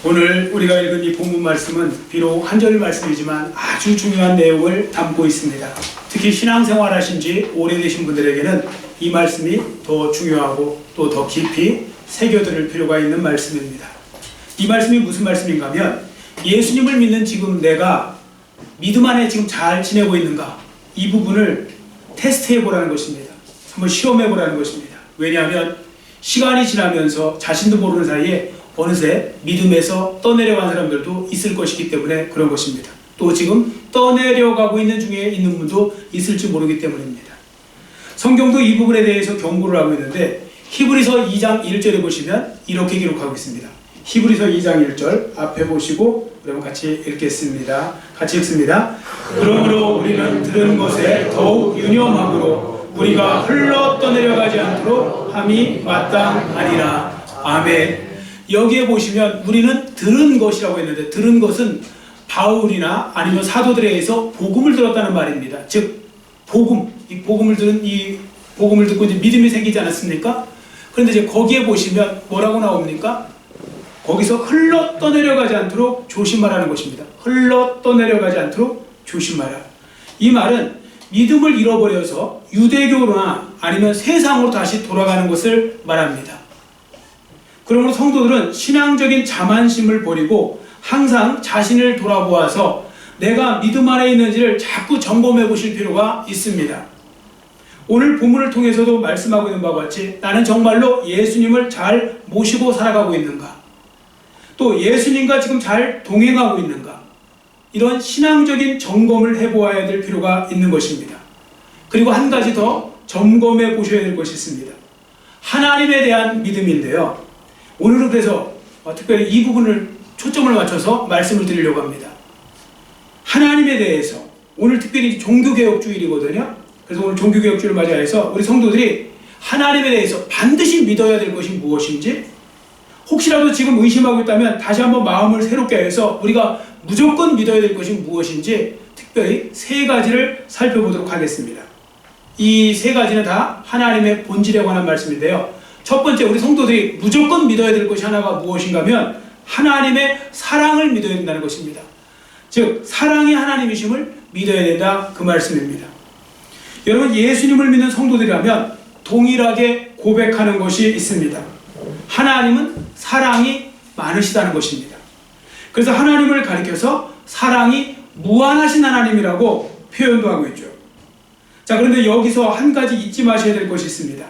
오늘 우리가 읽은 이 본문 말씀은 비록 한 절 말씀이지만 아주 중요한 내용을 담고 있습니다. 특히 신앙생활 하신 지 오래되신 분들에게는 이 말씀이 더 중요하고 또 더 깊이 새겨들을 필요가 있는 말씀입니다. 이 말씀이 무슨 말씀인가 하면 예수님을 믿는 지금 내가 믿음 안에 지금 잘 지내고 있는가, 이 부분을 테스트해 보라는 것입니다. 한번 시험해 보라는 것입니다. 왜냐하면 시간이 지나면서 자신도 모르는 사이에 어느새 믿음에서 떠내려간 사람들도 있을 것이기 때문에 그런 것입니다. 또 지금 떠내려가고 있는 중에 있는 분도 있을지 모르기 때문입니다. 성경도 이 부분에 대해서 경고를 하고 있는데 히브리서 2장 1절에 보시면 이렇게 기록하고 있습니다. 히브리서 2장 1절 앞에 보시고 그러면 같이 읽겠습니다. 같이 읽습니다. 그러므로 우리는 들은 것에 더욱 유념함으로 우리가 흘러 떠내려가지 않도록 함이 마땅하니라. 아멘. 여기에 보시면 우리는 들은 것이라고 했는데, 들은 것은 바울이나 아니면 사도들에 의해서 복음을 들었다는 말입니다. 즉 복음, 이 복음을 듣고 이제 믿음이 생기지 않았습니까? 그런데 이제 거기에 보시면 뭐라고 나옵니까? 거기서 흘러 떠내려가지 않도록 조심하라는 것입니다. 흘러 떠내려가지 않도록 조심하라. 이 말은 믿음을 잃어버려서 유대교로나 아니면 세상으로 다시 돌아가는 것을 말합니다. 그러므로 성도들은 신앙적인 자만심을 버리고 항상 자신을 돌아보아서 내가 믿음 안에 있는지를 자꾸 점검해 보실 필요가 있습니다. 오늘 본문을 통해서도 말씀하고 있는 바와 같이 나는 정말로 예수님을 잘 모시고 살아가고 있는가? 또 예수님과 지금 잘 동행하고 있는가? 이런 신앙적인 점검을 해보아야 될 필요가 있는 것입니다. 그리고 한 가지 더 점검해 보셔야 될 것이 있습니다. 하나님에 대한 믿음인데요. 오늘은 그래서 특별히 이 부분을 초점을 맞춰서 말씀을 드리려고 합니다. 하나님에 대해서 오늘 특별히 종교개혁주일이거든요. 그래서 오늘 종교개혁주일을 맞이해서 우리 성도들이 하나님에 대해서 반드시 믿어야 될 것이 무엇인지, 혹시라도 지금 의심하고 있다면 다시 한번 마음을 새롭게 해서 우리가 무조건 믿어야 될 것이 무엇인지 특별히 세 가지를 살펴보도록 하겠습니다. 이 세 가지는 다 하나님의 본질에 관한 말씀인데요. 첫 번째, 우리 성도들이 무조건 믿어야 될 것이 하나가 무엇인가 하면 하나님의 사랑을 믿어야 된다는 것입니다. 즉 사랑이 하나님이심을 믿어야 된다, 그 말씀입니다. 여러분, 예수님을 믿는 성도들이라면 동일하게 고백하는 것이 있습니다. 하나님은 사랑이 많으시다는 것입니다. 그래서 하나님을 가리켜서 사랑이 무한하신 하나님이라고 표현도 하고 있죠. 자, 그런데 여기서 한 가지 잊지 마셔야 될 것이 있습니다.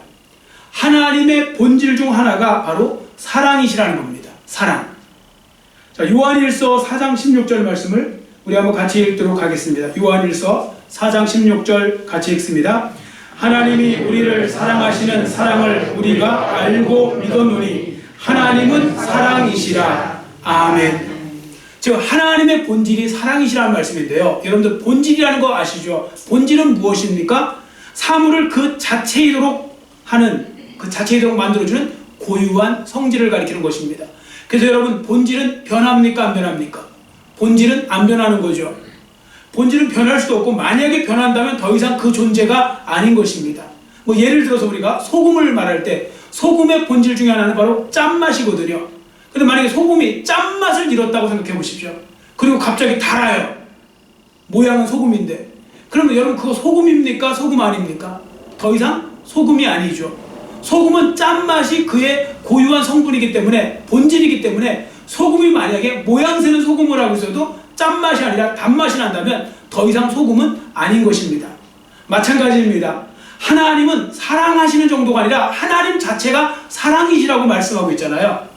하나님의 본질 중 하나가 바로 사랑이시라는 겁니다. 사랑. 자, 요한일서 4장 16절 말씀을 우리 한번 같이 읽도록 하겠습니다. 요한일서 4장 16절 같이 읽습니다. 하나님이 우리를 사랑하시는 사랑을 우리가 알고 믿었노니 하나님은 사랑이시라. 아멘. 즉 하나님의 본질이 사랑이시라는 말씀인데요. 여러분들 본질이라는 거 아시죠? 본질은 무엇입니까? 사물을 그 자체이도록 하는, 그 자체이도록 만들어주는 고유한 성질을 가리키는 것입니다. 그래서 여러분, 본질은 변합니까? 안 변합니까? 본질은 안 변하는 거죠. 본질은 변할 수도 없고, 만약에 변한다면 더 이상 그 존재가 아닌 것입니다. 뭐 예를 들어서 우리가 소금을 말할 때 소금의 본질 중에 하나는 바로 짠맛이거든요. 근데 만약에 소금이 짠맛을 잃었다고 생각해 보십시오. 그리고 갑자기 달아요. 모양은 소금인데. 그러면 여러분, 그거 소금입니까? 소금 아닙니까? 더 이상 소금이 아니죠. 소금은 짠맛이 그의 고유한 성분이기 때문에, 본질이기 때문에 소금이 만약에 모양새는 소금을 하고 있어도 짠맛이 아니라 단맛이 난다면 더 이상 소금은 아닌 것입니다. 마찬가지입니다. 하나님은 사랑하시는 정도가 아니라 하나님 자체가 사랑이시라고 말씀하고 있잖아요.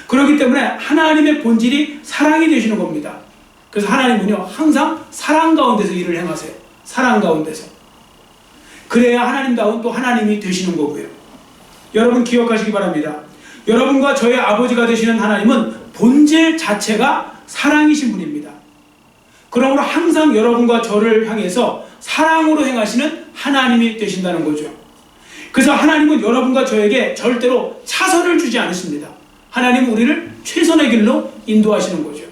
그렇기 때문에 하나님의 본질이 사랑이 되시는 겁니다. 그래서 하나님은요, 항상 사랑 가운데서 일을 행하세요. 사랑 가운데서. 그래야 하나님다운 또 하나님이 되시는 거고요. 여러분 기억하시기 바랍니다. 여러분과 저의 아버지가 되시는 하나님은 본질 자체가 사랑이신 분입니다. 그러므로 항상 여러분과 저를 향해서 사랑으로 행하시는 하나님이 되신다는 거죠. 그래서 하나님은 여러분과 저에게 절대로 차선을 주지 않으십니다. 하나님은 우리를 최선의 길로 인도하시는 거죠.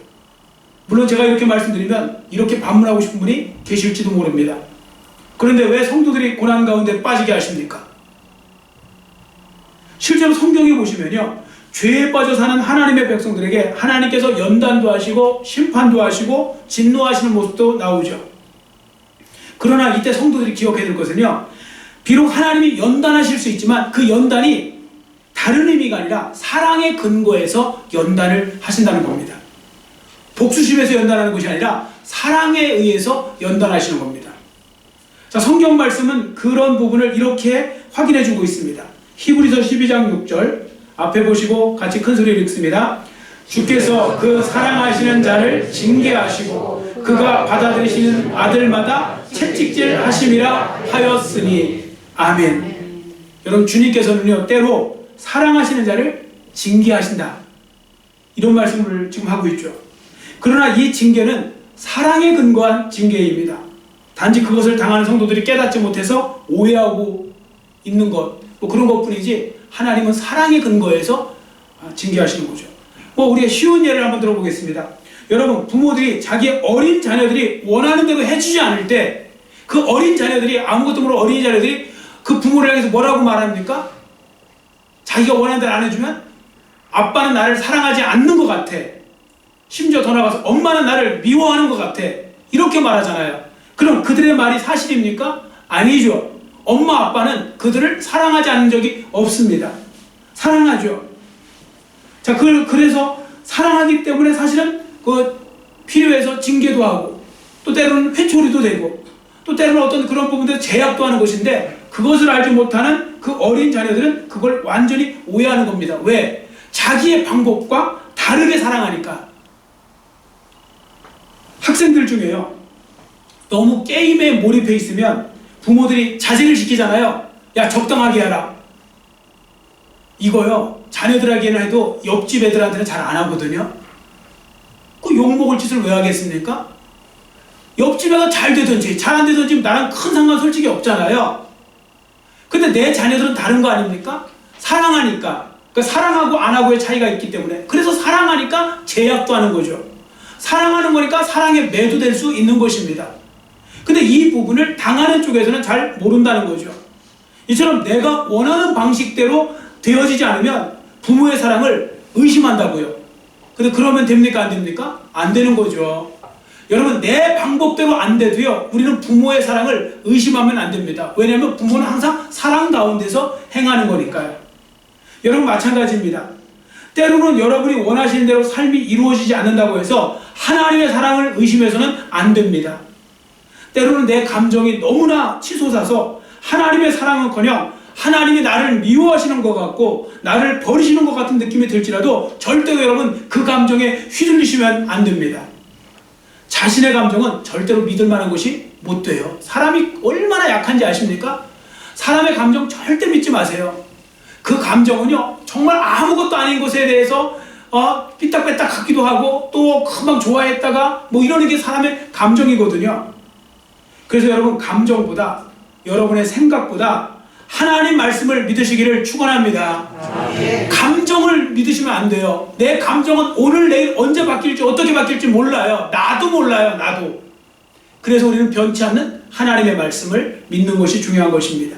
물론 제가 이렇게 말씀드리면 이렇게 반문하고 싶은 분이 계실지도 모릅니다. 그런데 왜 성도들이 고난 가운데 빠지게 하십니까? 실제로 성경에 보시면요, 죄에 빠져 사는 하나님의 백성들에게 하나님께서 연단도 하시고 심판도 하시고 진노하시는 모습도 나오죠. 그러나 이때 성도들이 기억해야 될 것은요, 비록 하나님이 연단하실 수 있지만 그 연단이 다른 의미가 아니라 사랑의 근거에서 연단을 하신다는 겁니다. 복수심에서 연단하는 것이 아니라 사랑에 의해서 연단하시는 겁니다. 자, 성경 말씀은 그런 부분을 이렇게 확인해 주고 있습니다. 히브리서 12장 6절 앞에 보시고 같이 큰 소리로 읽습니다. 주께서 그 사랑하시는 자를 징계하시고 그가 받아들이시는 아들마다 채찍질 하심이라 하였으니 아멘. 여러분, 주님께서는요 때로 사랑하시는 자를 징계하신다, 이런 말씀을 지금 하고 있죠. 그러나 이 징계는 사랑에 근거한 징계입니다. 단지 그것을 당하는 성도들이 깨닫지 못해서 오해하고 있는 것, 뭐 그런 것뿐이지 하나님은 사랑의 근거에서 징계하시는 거죠. 뭐 우리가 쉬운 예를 한번 들어보겠습니다. 여러분, 부모들이 자기 어린 자녀들이 원하는 대로 해주지 않을 때 그 어린 자녀들이, 아무것도 모르는 어린 자녀들이 그 부모를 향해서 뭐라고 말합니까? 자기가 원하는 대로 안 해주면 아빠는 나를 사랑하지 않는 것 같아, 심지어 더 나아가서 엄마는 나를 미워하는 것 같아, 이렇게 말하잖아요. 그럼 그들의 말이 사실입니까? 아니죠. 엄마 아빠는 그들을 사랑하지 않은 적이 없습니다. 사랑하죠. 자, 그래서 사랑하기 때문에 사실은 필요해서 징계도 하고, 또 때로는 회초리도 되고, 또 때로는 어떤 그런 부분들에 제약도 하는 것인데, 그것을 알지 못하는 그 어린 자녀들은 그걸 완전히 오해하는 겁니다. 왜? 자기의 방법과 다르게 사랑하니까. 학생들 중에요, 너무 게임에 몰입해 있으면 부모들이 자제를 시키잖아요. 야, 적당하게 하라. 이거요, 자녀들에게는 해도 옆집 애들한테는 잘 안 하거든요. 그 욕먹을 짓을 왜 하겠습니까? 옆집 애가 잘 되든지 잘 안 되든지 나랑 큰 상관 솔직히 없잖아요. 근데 내 자녀들은 다른 거 아닙니까? 사랑하니까. 그러니까 사랑하고 안 하고의 차이가 있기 때문에, 그래서 사랑하니까 제약도 하는 거죠. 사랑하는 거니까 사랑에 매도될 수 있는 것입니다. 근데 이 부분을 당하는 쪽에서는 잘 모른다는 거죠. 이처럼 내가 원하는 방식대로 되어지지 않으면 부모의 사랑을 의심한다고요. 근데 그러면 됩니까? 안 됩니까? 안 되는 거죠. 여러분, 내 방법대로 안 돼도요, 우리는 부모의 사랑을 의심하면 안 됩니다. 왜냐하면 부모는 항상 사랑 가운데서 행하는 거니까요. 여러분, 마찬가지입니다. 때로는 여러분이 원하시는 대로 삶이 이루어지지 않는다고 해서 하나님의 사랑을 의심해서는 안 됩니다. 때로는 내 감정이 너무나 치솟아서 하나님의 사랑은커녕 하나님이 나를 미워하시는 것 같고 나를 버리시는 것 같은 느낌이 들지라도 절대로 여러분 그 감정에 휘둘리시면 안 됩니다. 자신의 감정은 절대로 믿을 만한 것이 못 돼요. 사람이 얼마나 약한지 아십니까? 사람의 감정 절대 믿지 마세요. 그 감정은요, 정말 아무것도 아닌 것에 대해서 삐딱빼딱 같기도 하고 또 금방 좋아했다가 뭐 이러는 게 사람의 감정이거든요. 그래서 여러분, 감정보다 여러분의 생각보다 하나님 말씀을 믿으시기를 축원합니다. 감정을 믿으시면 안 돼요. 내 감정은 오늘 내일 언제 바뀔지 어떻게 바뀔지 몰라요. 나도 몰라요. 나도. 그래서 우리는 변치 않는 하나님의 말씀을 믿는 것이 중요한 것입니다.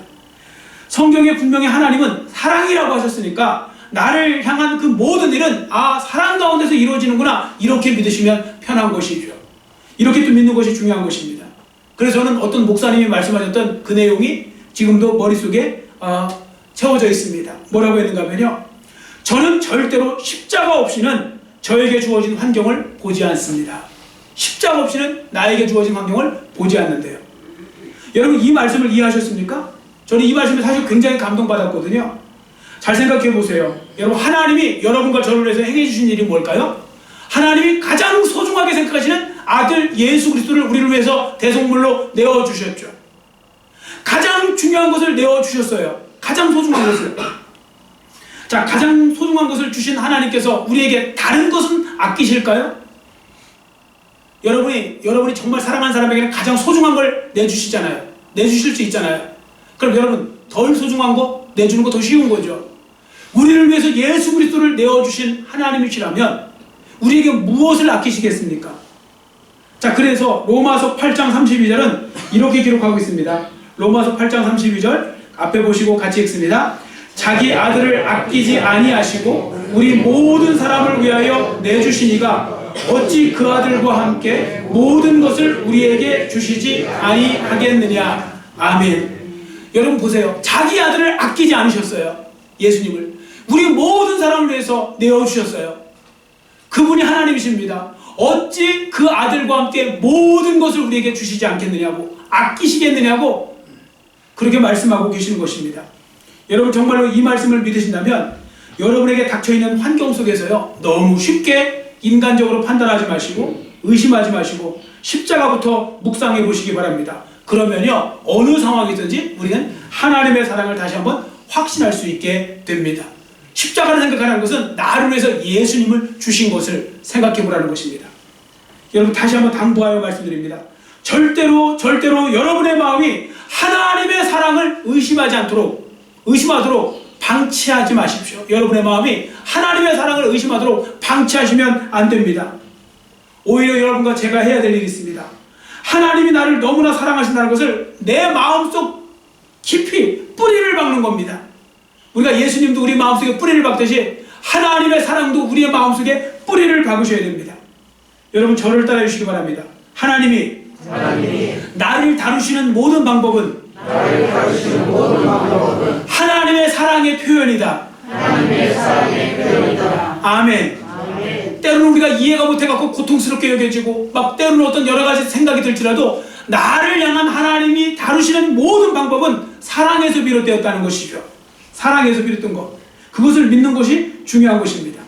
성경에 분명히 하나님은 사랑이라고 하셨으니까 나를 향한 그 모든 일은 사랑 가운데서 이루어지는구나, 이렇게 믿으시면 편한 것이죠. 이렇게 또 믿는 것이 중요한 것입니다. 그래서 저는 어떤 목사님이 말씀하셨던 그 내용이 지금도 머릿속에 채워져 있습니다. 뭐라고 했는가 하면요, 저는 절대로 십자가 없이는 저에게 주어진 환경을 보지 않습니다. 십자가 없이는 나에게 주어진 환경을 보지 않는데요. 여러분, 이 말씀을 이해하셨습니까? 저는 이 말씀에 사실 굉장히 감동받았거든요. 잘 생각해 보세요. 여러분, 하나님이 여러분과 저를 위해서 행해 주신 일이 뭘까요? 하나님이 가장 소중하게 생각하시는 아들 예수 그리스도를 우리를 위해서 대속물로 내어주셨죠. 가장 중요한 것을 내어주셨어요. 가장 소중한 것을. 자, 가장 소중한 것을 주신 하나님께서 우리에게 다른 것은 아끼실까요? 여러분이 정말 사랑하는 사람에게는 가장 소중한 걸 내주시잖아요. 내주실 수 있잖아요. 그럼 여러분, 덜 소중한 거 내주는 거 더 쉬운 거죠. 우리를 위해서 예수 그리스도를 내어주신 하나님이시라면 우리에게 무엇을 아끼시겠습니까? 자, 그래서 로마서 8장 32절은 이렇게 기록하고 있습니다. 로마서 8장 32절 앞에 보시고 같이 읽습니다. 자기 아들을 아끼지 아니하시고 우리 모든 사람을 위하여 내주시니가 어찌 그 아들과 함께 모든 것을 우리에게 주시지 아니하겠느냐. 아멘. 여러분 보세요. 자기 아들을 아끼지 않으셨어요. 예수님을 우리 모든 사람을 위해서 내어주셨어요. 그분이 하나님이십니다. 어찌 그 아들과 함께 모든 것을 우리에게 주시지 않겠느냐고, 아끼시겠느냐고 그렇게 말씀하고 계시는 것입니다. 여러분 정말로 이 말씀을 믿으신다면 여러분에게 닥쳐있는 환경 속에서요, 너무 쉽게 인간적으로 판단하지 마시고 의심하지 마시고 십자가부터 묵상해 보시기 바랍니다. 그러면요, 어느 상황이든지 우리는 하나님의 사랑을 다시 한번 확신할 수 있게 됩니다. 십자가를 생각하는 것은 나를 위해서 예수님을 주신 것을 생각해 보라는 것입니다. 여러분 다시 한번 당부하여 말씀드립니다. 절대로 여러분의 마음이 하나님의 사랑을 의심하도록 방치하지 마십시오. 여러분의 마음이 하나님의 사랑을 의심하도록 방치하시면 안 됩니다. 오히려 여러분과 제가 해야 될 일이 있습니다. 하나님이 나를 너무나 사랑하신다는 것을 내 마음속 깊이 뿌리를 박는 겁니다. 우리가 예수님도 우리 마음속에 뿌리를 박듯이 하나님의 사랑도 우리의 마음속에 뿌리를 박으셔야 됩니다. 여러분 저를 따라 주시기 바랍니다. 하나님이 나를 다루시는 모든 방법은 하나님의 사랑의 표현이다. 아멘. 때로는 우리가 이해가 못해갖고 고통스럽게 여겨지고 막 때로는 어떤 여러가지 생각이 들지라도 나를 향한 하나님이 다루시는 모든 방법은 사랑에서 비롯되었다는 것이죠. 사랑에서 비롯된 것, 그것을 믿는 것이 중요한 것입니다.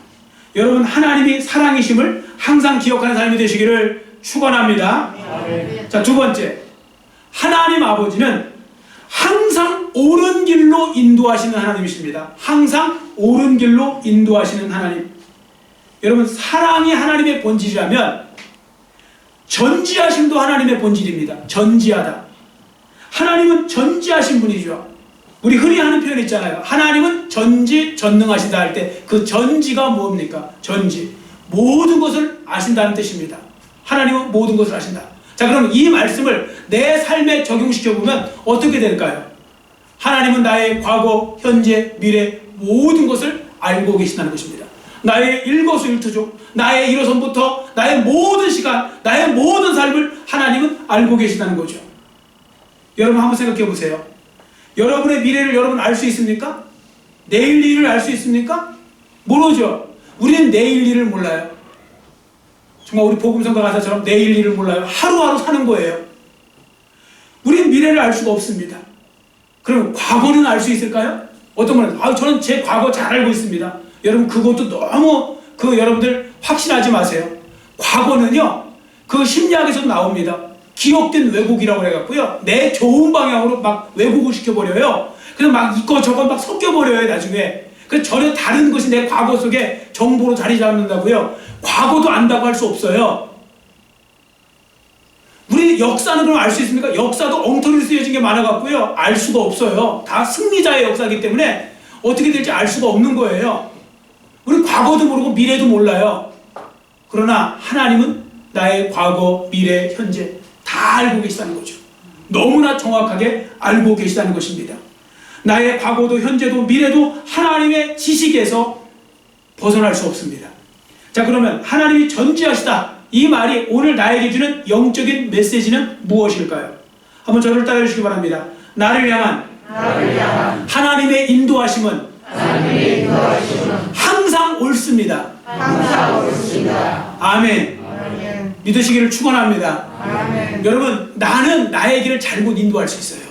여러분 하나님이 사랑이심을 항상 기억하는 삶이 되시기를 축원합니다. 자, 두 번째, 하나님 아버지는 항상 옳은 길로 인도하시는 하나님이십니다. 항상 옳은 길로 인도하시는 하나님. 여러분 사랑이 하나님의 본질이라면 전지하심도 하나님의 본질입니다. 전지하다. 하나님은 전지하신 분이죠. 우리 흔히 하는 표현 있잖아요. 하나님은 전지전능하시다 할 때 그 전지가 뭡니까? 전지. 모든 것을 아신다는 뜻입니다. 하나님은 모든 것을 아신다. 자, 그럼 이 말씀을 내 삶에 적용시켜보면 어떻게 될까요? 하나님은 나의 과거, 현재, 미래 모든 것을 알고 계신다는 것입니다. 나의 일거수일투족, 나의 일어선부터 나의 모든 시간, 나의 모든 삶을 하나님은 알고 계신다는 거죠. 여러분 한번 생각해 보세요. 여러분의 미래를 여러분 알 수 있습니까? 내일 일을 알 수 있습니까? 모르죠. 우리는 내일 일을 몰라요. 정말 우리 복음성가 가사처럼 내일 일을 몰라요. 하루하루 사는 거예요. 우리는 미래를 알 수가 없습니다. 그럼 과거는 알 수 있을까요? 어떤 분은 저는 제 과거 잘 알고 있습니다. 여러분 그것도 너무 여러분들 확신하지 마세요. 과거는요, 그 심리학에서도 나옵니다. 기억된 왜곡이라고 해갖고요, 내 좋은 방향으로 막 왜곡을 시켜버려요. 그래서 막 이거 저거 막 섞여버려요 나중에. 그래서 전혀 다른 것이 내 과거 속에 정보로 자리 잡는다고요. 과거도 안다고 할 수 없어요. 우리 역사는 그럼 알 수 있습니까? 역사도 엉터리로 쓰여진 게 많아갖고요, 알 수가 없어요. 다 승리자의 역사이기 때문에 어떻게 될지 알 수가 없는 거예요. 우리 과거도 모르고 미래도 몰라요. 그러나 하나님은 나의 과거, 미래, 현재 다 알고 계시다는 거죠. 너무나 정확하게 알고 계시다는 것입니다. 나의 과거도 현재도 미래도 하나님의 지식에서 벗어날 수 없습니다. 자, 그러면 하나님이 전지하시다, 이 말이 오늘 나에게 주는 영적인 메시지는 무엇일까요? 한번 저를 따라 주시기 바랍니다. 나를 향한 하나님의 인도하심은 항상 옳습니다. 아멘. 믿으시기를 축원합니다. 여러분, 나는 나의 길을 잘못 인도할 수 있어요.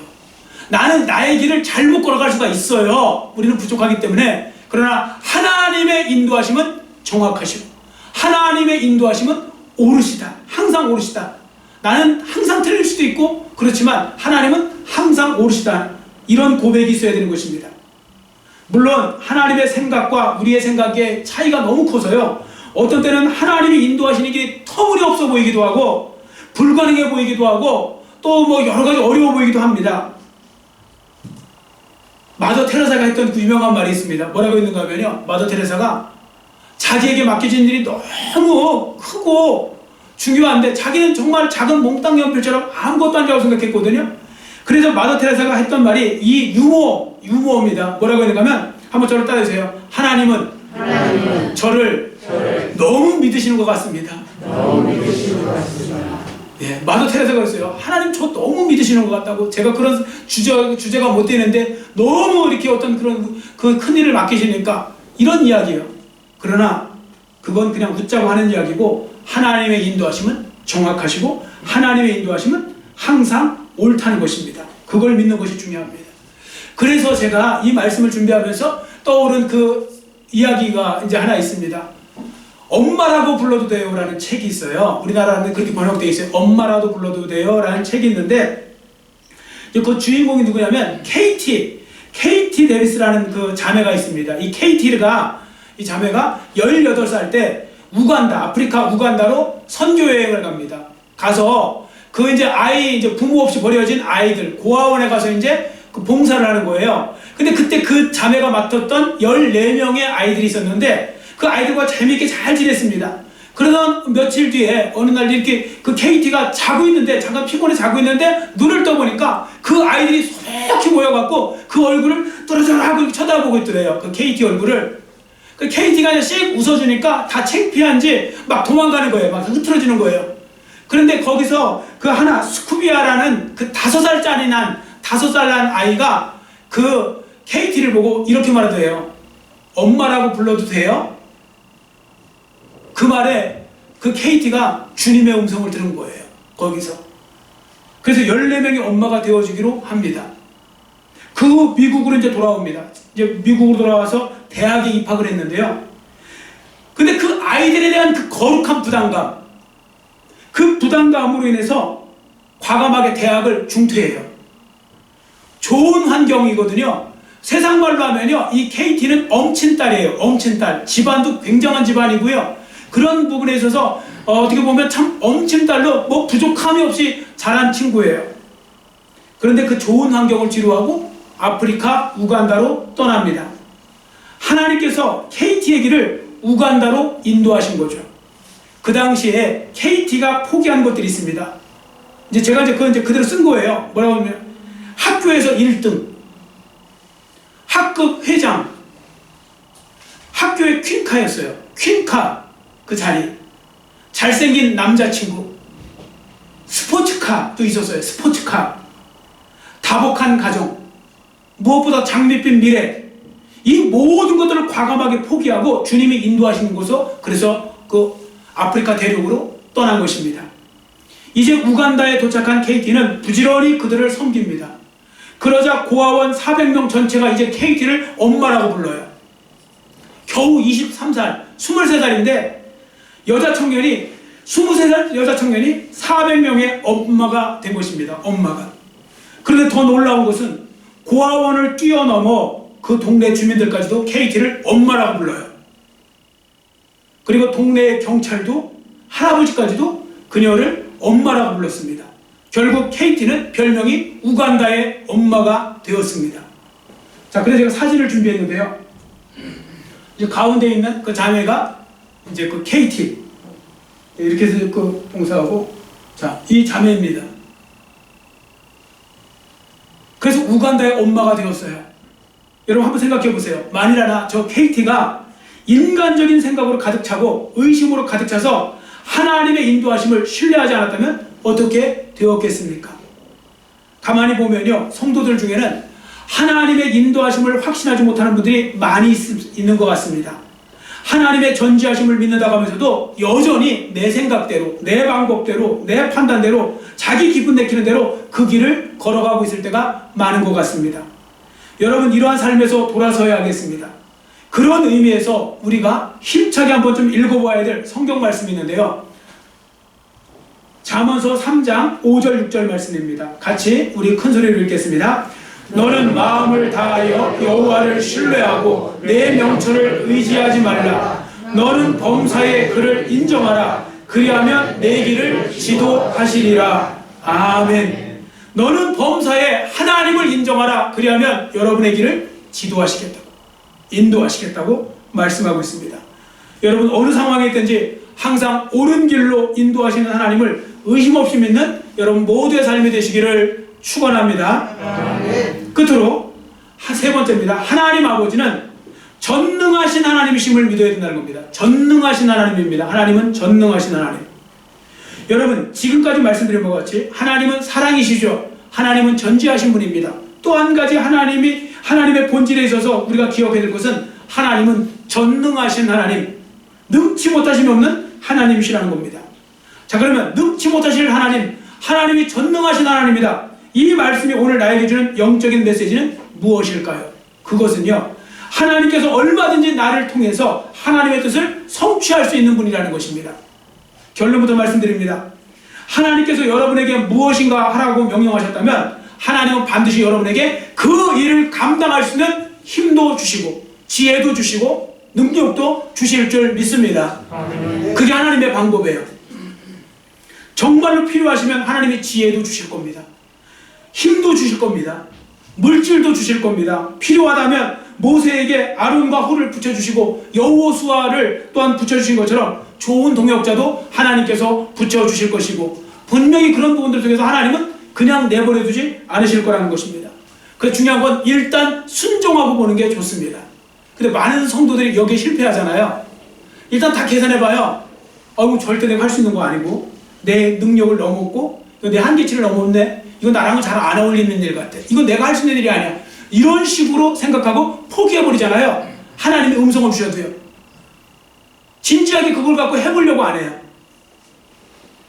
나는 나의 길을 잘못 걸어갈 수가 있어요. 우리는 부족하기 때문에. 그러나 하나님의 인도하심은 정확하시고 하나님의 인도하심은 옳으시다. 항상 옳으시다. 나는 항상 틀릴 수도 있고 그렇지만 하나님은 항상 옳으시다. 이런 고백이 있어야 되는 것입니다. 물론 하나님의 생각과 우리의 생각의 차이가 너무 커서요, 어떤 때는 하나님이 인도하시는 게 터무니없어 보이기도 하고 불가능해 보이기도 하고 또 뭐 여러 가지 어려워 보이기도 합니다. 마더 테레사가 했던 그 유명한 말이 있습니다. 뭐라고 했는가 하면요, 마더 테레사가 자기에게 맡겨진 일이 너무 크고 중요한데 자기는 정말 작은 몽땅 연필처럼 아무것도 아니라고 생각했거든요. 그래서 마더 테레사가 했던 말이 이 유머입니다. 뭐라고 했는가 하면, 한번 저를 따라주세요. 하나님은 저를 너무 믿으시는 것 같습니다. 예, 마더 테레사가 그랬어요. 하나님 저 너무 믿으시는 것 같다고. 제가 그런 주제가 못 되는데 너무 이렇게 어떤 그런 그 큰 일을 맡기시니까 이런 이야기예요. 그러나 그건 그냥 웃자고 하는 이야기고, 하나님의 인도하심은 정확하시고 하나님의 인도하심은 항상 옳다는 것입니다. 그걸 믿는 것이 중요합니다. 그래서 제가 이 말씀을 준비하면서 떠오른 그 이야기가 이제 하나 있습니다. 엄마라고 불러도 돼요 라는 책이 있어요. 우리나라는 그렇게 번역되어 있어요. 엄마라도 불러도 돼요 라는 책이 있는데, 그 주인공이 누구냐면 케이티 데비스라는 그 자매가 있습니다. 이 이 자매가 18살 때 아프리카 우간다로 선교여행을 갑니다. 가서 그 이제 부모 없이 버려진 아이들 고아원에 가서 이제 그 봉사를 하는 거예요. 근데 그때 그 자매가 맡았던 14명의 아이들이 있었는데 그 아이들과 재미있게 잘 지냈습니다. 그러던 며칠 뒤에 어느 날 이렇게 그 케이티가 잠깐 피곤해 자고 있는데 눈을 떠보니까 그 아이들이 소복히 모여갖고 그 얼굴을 또르르하고 쳐다보고 있더래요. 그 케이티 얼굴을. 그 케이티가 이제 씩 웃어주니까 다 창피한지 막 도망가는 거예요. 막 흐트러지는 거예요. 그런데 거기서 그 하나 스쿠비아라는 그 5살짜리 난 아이가 그 케이티를 보고 이렇게 말하더래요. 엄마라고 불러도 돼요? 그 말에 그 케이티가 주님의 음성을 들은 거예요. 거기서. 그래서 14명의 엄마가 되어주기로 합니다. 그 미국으로 이제 돌아옵니다. 이제 미국으로 돌아와서 대학에 입학을 했는데요. 근데 그 아이들에 대한 그 거룩한 부담감, 그 부담감으로 인해서 과감하게 대학을 중퇴해요. 좋은 환경이거든요. 세상 말로 하면요, 이 케이티는 엄친딸이에요. 엄친딸. 집안도 굉장한 집안이고요. 그런 부분에 있어서 어떻게 보면 참 엄친딸로 뭐 부족함이 없이 자란 친구예요. 그런데 그 좋은 환경을 지루하고 아프리카 우간다로 떠납니다. 하나님께서 케이티의 길을 우간다로 인도하신 거죠. 그 당시에 케이티가 포기한 것들이 있습니다. 제가 그건 그대로 쓴 거예요. 뭐라고 하면 학교에서 1등, 학급 회장, 학교의 퀸카였어요. 퀸카 그 자리, 잘생긴 남자친구, 스포츠카도 있었어요. 스포츠카, 다복한 가정, 무엇보다 장밋빛 미래, 이 모든 것들을 과감하게 포기하고 주님이 인도하시는 곳으로, 그래서 그 아프리카 대륙으로 떠난 것입니다. 이제 우간다에 도착한 케이티는 부지런히 그들을 섬깁니다. 그러자 고아원 400명 전체가 이제 케이티를 엄마라고 불러요. 겨우 23살, 23살인데 여자 청년이 23살 여자 청년이 400명의 엄마가 된 것입니다. 엄마가. 그런데 더 놀라운 것은 고아원을 뛰어넘어 그 동네 주민들까지도 케이티를 엄마라고 불러요. 그리고 동네 경찰도 할아버지까지도 그녀를 엄마라고 불렀습니다. 결국 케이티는 별명이 우간다의 엄마가 되었습니다. 자, 그래서 제가 사진을 준비했는데요. 이제 가운데 있는 그 자매가 이제 그 케이티, 이렇게 해서 그 봉사하고, 자, 이 자매입니다. 그래서 우간다의 엄마가 되었어요. 여러분 한번 생각해 보세요. 만일 저 케이티가 인간적인 생각으로 가득 차고 의심으로 가득 차서 하나님의 인도하심을 신뢰하지 않았다면 어떻게 되었겠습니까? 가만히 보면요, 성도들 중에는 하나님의 인도하심을 확신하지 못하는 분들이 많이 있는 것 같습니다. 하나님의 전지하심을 믿는다고 하면서도 여전히 내 생각대로, 내 방법대로, 내 판단대로, 자기 기분 내키는 대로 그 길을 걸어가고 있을 때가 많은 것 같습니다. 여러분, 이러한 삶에서 돌아서야 하겠습니다. 그런 의미에서 우리가 힘차게 한번 좀 읽어봐야 될 성경 말씀이 있는데요. 잠언서 3장 5절 6절 말씀입니다. 같이 우리 큰 소리로 읽겠습니다. 너는 마음을 다하여 여호와를 신뢰하고 내 명철을 의지하지 말라. 너는 범사의 그를 인정하라. 그리하면 내 길을 지도하시리라. 아멘. 너는 범사에 하나님을 인정하라. 그리하면 여러분의 길을 지도하시겠다고, 인도하시겠다고 말씀하고 있습니다. 여러분, 어느 상황에 있든지 항상 옳은 길로 인도하시는 하나님을 의심 없이 믿는 여러분 모두의 삶이 되시기를 축원합니다. 끝으로 세 번째입니다. 하나님 아버지는 전능하신 하나님이심을 믿어야 된다는 겁니다. 전능하신 하나님입니다. 하나님은 전능하신 하나님. 여러분, 지금까지 말씀드린 것 같이 하나님은 사랑이시죠. 하나님은 전지하신 분입니다. 또 한 가지 하나님의 본질에 있어서 우리가 기억해야 될 것은 하나님은 전능하신 하나님, 능치 못하심이 없는 하나님이시라는 겁니다. 자, 그러면 능치 못하실 하나님이 전능하신 하나님이다. 이 말씀이 오늘 나에게 주는 영적인 메시지는 무엇일까요? 그것은요, 하나님께서 얼마든지 나를 통해서 하나님의 뜻을 성취할 수 있는 분이라는 것입니다. 결론부터 말씀드립니다. 하나님께서 여러분에게 무엇인가 하라고 명령하셨다면 하나님은 반드시 여러분에게 그 일을 감당할 수 있는 힘도 주시고 지혜도 주시고 능력도 주실 줄 믿습니다. 그게 하나님의 방법이에요. 정말로 필요하시면 하나님이 지혜도 주실 겁니다. 힘도 주실 겁니다. 물질도 주실 겁니다. 필요하다면 모세에게 아론과 홀을 붙여주시고 여호수아를 또한 붙여주신 것처럼 좋은 동역자도 하나님께서 붙여주실 것이고, 분명히 그런 부분들 속에서 하나님은 그냥 내버려두지 않으실 거라는 것입니다. 그 중요한 건 일단 순종하고 보는 게 좋습니다. 근데 많은 성도들이 여기에 실패하잖아요. 일단 다 계산해봐요. 절대 내가 할 수 있는 거 아니고, 내 능력을 넘었고, 내 한계치를 넘었네, 이건 나랑은 잘 안 어울리는 일 같아, 이건 내가 할 수 있는 일이 아니야, 이런 식으로 생각하고 포기해버리잖아요. 하나님이 음성을 주셔도요. 진지하게 그걸 갖고 해보려고 안 해요.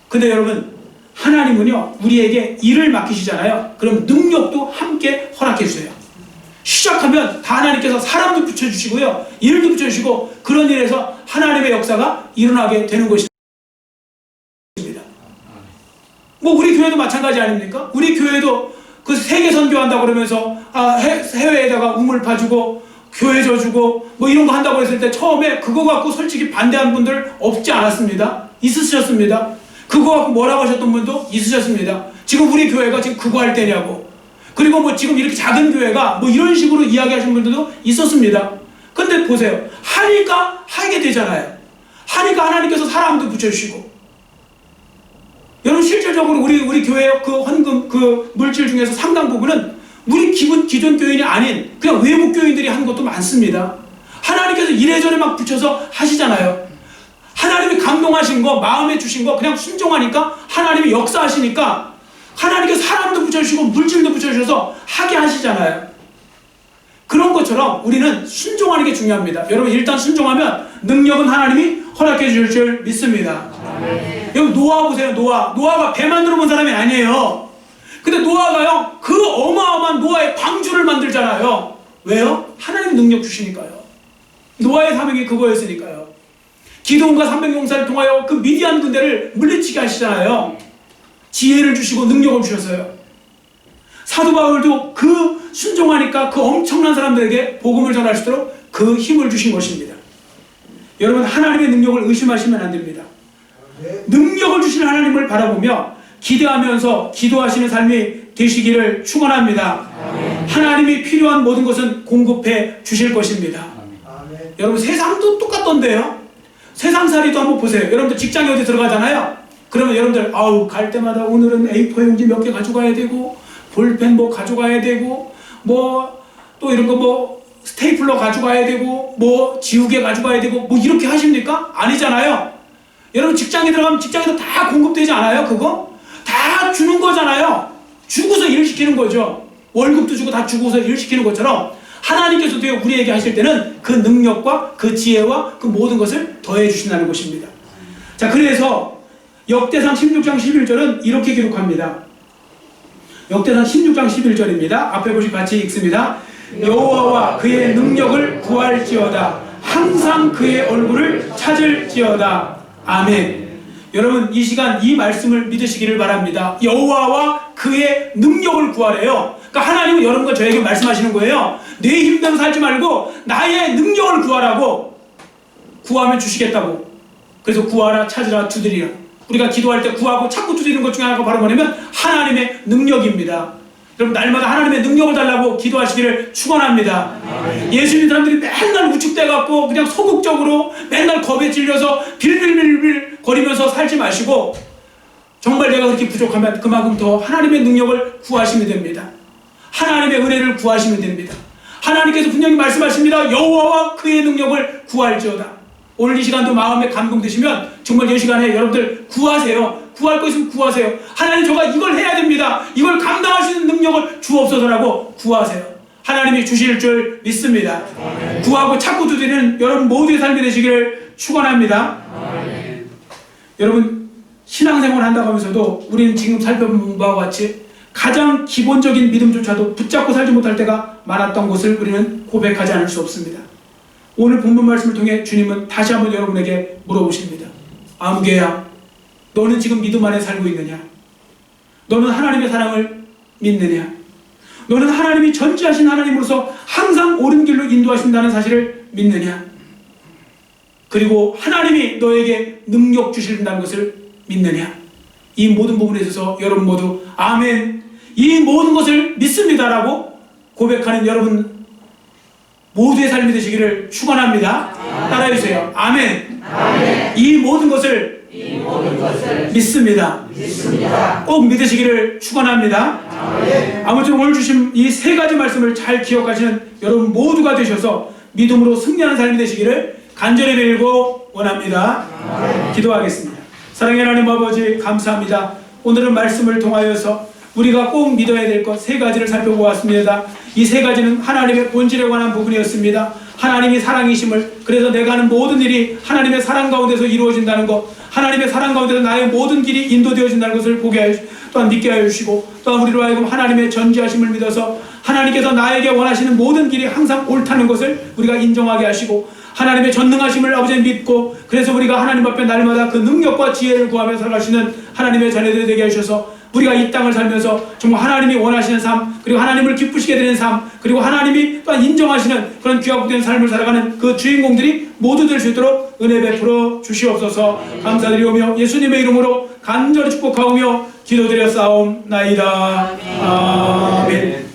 근데 여러분, 하나님은요, 우리에게 일을 맡기시잖아요. 그럼 능력도 함께 허락해 주세요. 시작하면 다 하나님께서 사람도 붙여주시고요, 일도 붙여주시고, 그런 일에서 하나님의 역사가 일어나게 되는 것입니다. 우리 교회도 마찬가지 아닙니까? 우리 교회도 그 세계 선교한다고 그러면서 해외에다가 우물 파주고 교회 져주고 이런 거 한다고 했을 때 처음에 그거 갖고 솔직히 반대한 분들 없지 않았습니다. 있으셨습니다. 그거 갖고 뭐라고 하셨던 분도 있으셨습니다. 지금 우리 교회가 지금 그거 할 때냐고, 그리고 지금 이렇게 작은 교회가 이런 식으로 이야기하시는 분들도 있었습니다. 근데 보세요. 하니까 하게 되잖아요. 하니까 하나님께서 사람도 붙여주시고, 여러분 실질적으로 우리 교회의 그 헌금, 그 물질 중에서 상당 부분은 우리 기존 교인이 아닌 그냥 외국 교인들이 한 것도 많습니다. 하나님께서 이래저래 막 붙여서 하시잖아요. 하나님이 감동하신 거, 마음에 주신 거 그냥 순종하니까 하나님이 역사하시니까 하나님께서 사람도 붙여주시고 물질도 붙여주셔서 하게 하시잖아요. 그런 것처럼 우리는 순종하는 게 중요합니다. 여러분, 일단 순종하면 능력은 하나님이 허락해 줄 줄 믿습니다. 여러분, 노아 보세요. 노아가 배 만들어 본 사람이 아니에요. 근데 노아가요, 그 어마어마한 노아의 방주를 만들잖아요. 왜요? 하나님 능력 주시니까요. 노아의 사명이 그거였으니까요. 기드온과 300용사를 통하여 그 미디안 군대를 물리치게 하시잖아요. 지혜를 주시고 능력을 주셨어요. 사도 바울도 그 순종하니까 그 엄청난 사람들에게 복음을 전할 수 있도록 그 힘을 주신 것입니다. 여러분, 하나님의 능력을 의심하시면 안 됩니다. 능력을 주시는 하나님을 바라보며 기대하면서 기도하시는 삶이 되시기를 축원합니다. 하나님이 필요한 모든 것은 공급해 주실 것입니다. 여러분, 세상도 똑같던데요. 세상살이도 한번 보세요. 여러분들 직장에 어디 들어가잖아요. 그러면 여러분들 갈 때마다 오늘은 A4 용지 몇 개 가져가야 되고, 볼펜 가져가야 되고, 또 이런 거 스테이플러 가져가야 되고, 지우개 가져가야 되고, 이렇게 하십니까? 아니잖아요. 여러분, 직장에 들어가면 직장에서 다 공급되지 않아요? 그거? 다 주는 거잖아요. 주고서 일 시키는 거죠. 월급도 주고 다 주고서 일 시키는 것처럼 하나님께서도 우리에게 하실 때는 그 능력과 그 지혜와 그 모든 것을 더해 주신다는 것입니다. 자, 그래서 역대상 16장 11절은 이렇게 기록합니다. 역대상 16장 11절입니다. 앞에 보시 같이 읽습니다. 여호와와 그의 능력을 구할지어다. 항상 그의 얼굴을 찾을지어다. 아멘. 여러분, 이 시간 이 말씀을 믿으시기를 바랍니다. 여호와와 그의 능력을 구하래요. 그러니까 하나님은 여러분과 저에게 말씀하시는 거예요. 내 힘대로 살지 말고 나의 능력을 구하라고. 구하면 주시겠다고. 그래서 구하라, 찾으라, 두드리라. 우리가 기도할 때 구하고 찾고 두드리는 것 중에 하나가 바로 뭐냐면 하나님의 능력입니다. 여러분, 날마다 하나님의 능력을 달라고 기도하시기를 축원합니다. 예수 믿는 사람들이 맨날 우측대갖고 그냥 소극적으로 맨날 겁에 질려서 빌빌빌빌 거리면서 살지 마시고, 정말 내가 그렇게 부족하면 그만큼 더 하나님의 능력을 구하시면 됩니다. 하나님의 은혜를 구하시면 됩니다. 하나님께서 분명히 말씀하십니다. 여호와와 그의 능력을 구할지어다. 오늘 이 시간도 마음에 감동되시면 정말 이 시간에 여러분들 구하세요. 구할 거 있으면 구하세요. 하나님, 저가 이걸 해야 됩니다. 이걸 감당할 수 있는 능력을 주옵소서라고 구하세요. 하나님이 주실 줄 믿습니다. 아멘. 구하고 찾고 두드리는 여러분 모두의 삶이 되시기를 축원합니다. 아멘. 여러분, 신앙생활 한다고 하면서도 우리는 지금 살펴본 바와 같이 가장 기본적인 믿음조차도 붙잡고 살지 못할 때가 많았던 것을 우리는 고백하지 않을 수 없습니다. 오늘 본문 말씀을 통해 주님은 다시 한번 여러분에게 물어보십니다. 아무개야, 너는 지금 믿음 안에 살고 있느냐? 너는 하나님의 사랑을 믿느냐? 너는 하나님이 전지하신 하나님으로서 항상 옳은 길로 인도하신다는 사실을 믿느냐? 그리고 하나님이 너에게 능력 주신다는 것을 믿느냐? 이 모든 부분에 있어서 여러분 모두 아멘, 이 모든 것을 믿습니다라고 고백하는 여러분 모두의 삶이 되시기를 축원합니다. 따라해주세요. 아멘. 아멘. 이 모든 것을 믿습니다. 꼭 믿으시기를 축원합니다. 아무튼 오늘 주신 이 세 가지 말씀을 잘 기억하시는 여러분 모두가 되셔서 믿음으로 승리하는 삶이 되시기를 간절히 빌고 원합니다. 기도하겠습니다. 사랑의 하나님 아버지, 감사합니다. 오늘은 말씀을 통하여서 우리가 꼭 믿어야 될 것 세 가지를 살펴보았습니다. 이 세 가지는 하나님의 본질에 관한 부분이었습니다. 하나님이 사랑이심을, 그래서 내가 하는 모든 일이 하나님의 사랑 가운데서 이루어진다는 것, 하나님의 사랑 가운데서 나의 모든 길이 인도되어진다는 것을 보게 하여 또한 믿게 하여 주시고, 또한 우리로 하여금 하나님의 전지하심을 믿어서 하나님께서 나에게 원하시는 모든 길이 항상 옳다는 것을 우리가 인정하게 하시고, 하나님의 전능하심을 아버지 믿고, 그래서 우리가 하나님 앞에 날마다 그 능력과 지혜를 구하며 살아가시는 하나님의 자녀들이 되게 하셔서 우리가 이 땅을 살면서 정말 하나님이 원하시는 삶, 그리고 하나님을 기쁘시게 되는 삶, 그리고 하나님이 또한 인정하시는 그런 귀하고 된 삶을 살아가는 그 주인공들이 모두 될 수 있도록 은혜 베풀어 주시옵소서. 감사드리오며 예수님의 이름으로 간절히 축복하오며 기도드려 싸움나이다. 아멘.